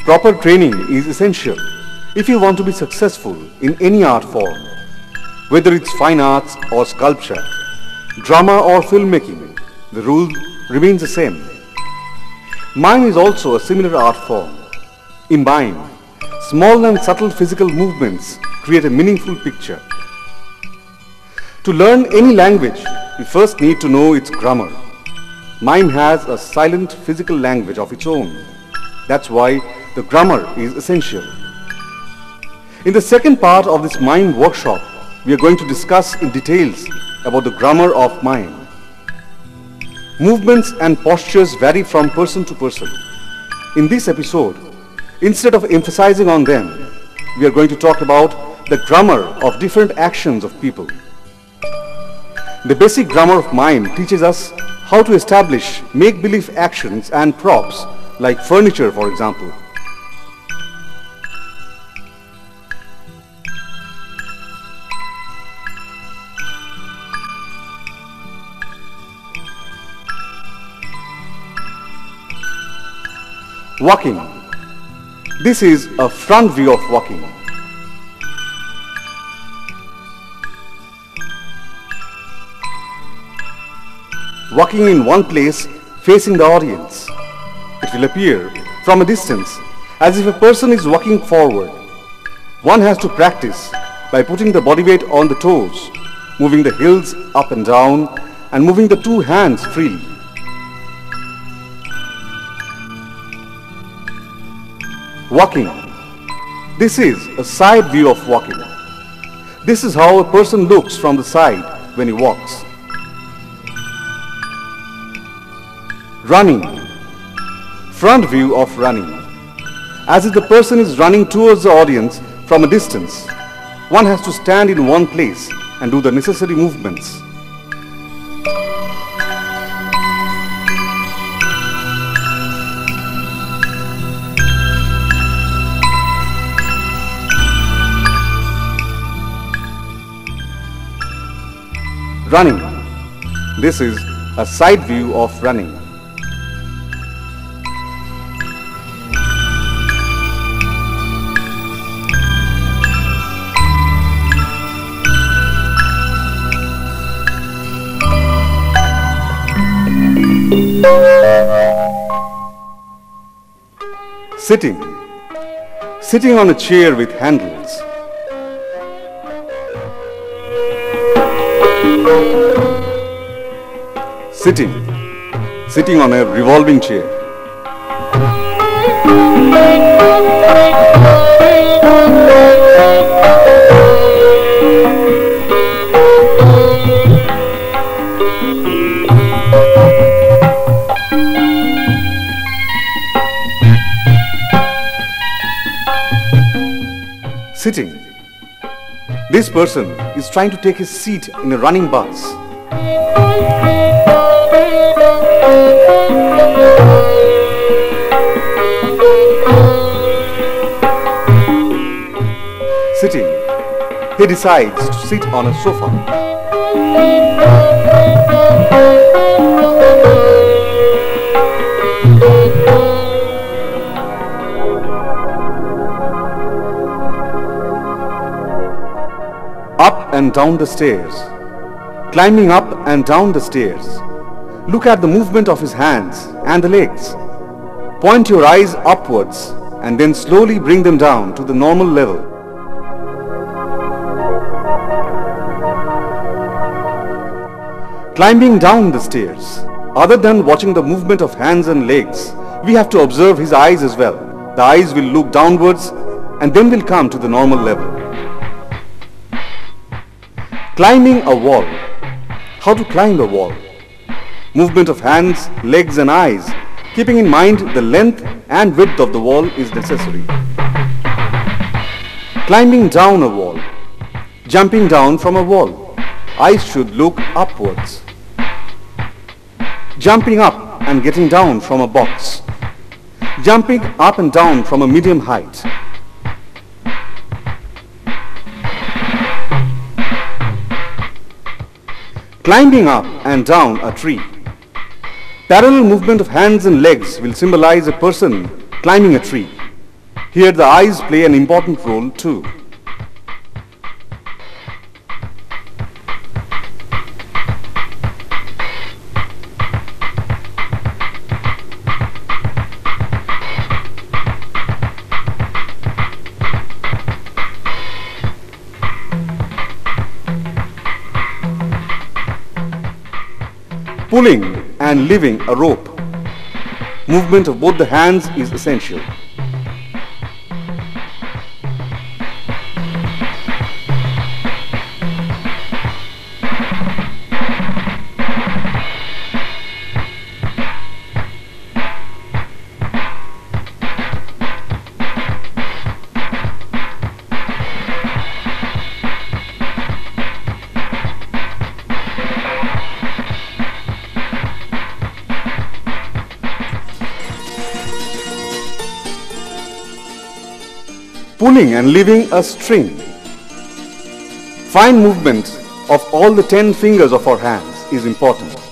Proper training is essential if you want to be successful in any art form, whether it's fine arts or sculpture, drama or filmmaking. The rule remains the same. Mime is also a similar art form. In mime, small and subtle physical movements create a meaningful picture. To learn any language, we first need to know its grammar. Mime has a silent physical language of its own. That's why the grammar is essential. In the second part of this mime workshop, we are going to discuss in details about the grammar of mime. Movements and postures vary from person to person. In this episode, instead of emphasizing on them, we are going to talk about the grammar of different actions of people. The basic grammar of mime teaches us how to establish make-believe actions and props like furniture, for example. Walking. This is a front view of walking. Walking in one place facing the audience. It will appear from a distance as if a person is walking forward. One has to practice by putting the body weight on the toes, moving the heels up and down, and moving the two hands freely. Walking. This is a side view of walking. This is how a person looks from the side when he walks. Running. Front view of running. As if the person is running towards the audience from a distance, one has to stand in one place and do the necessary movements. Running. This is a side view of running. Sitting. Sitting on a chair with handles. Sitting. Sitting on a revolving chair. Sitting. This person is trying to take his seat in a running bus. Sitting. He decides to sit on a sofa. Up and down the stairs. Climbing up and down the stairs. Look at the movement of his hands and the legs. Point your eyes upwards and then slowly bring them down to the normal level. Climbing down the stairs. Other than watching the movement of hands and legs, we have to observe his eyes as well. The eyes will look downwards and then will come to the normal level. Climbing a wall. How to climb a wall? Movement of hands, legs and eyes, keeping in mind the length and width of the wall is necessary. Climbing down a wall. Jumping down from a wall. Eyes should look upwards. Jumping up and getting down from a box. Jumping up and down from a medium height. Climbing up and down a tree. Parallel movement of hands and legs will symbolize a person climbing a tree. Here the eyes play an important role too. Pulling and lifting a rope. Movement of both the hands is essential. Pulling and lifting a string. Fine movement of all the 10 fingers of our hands is important.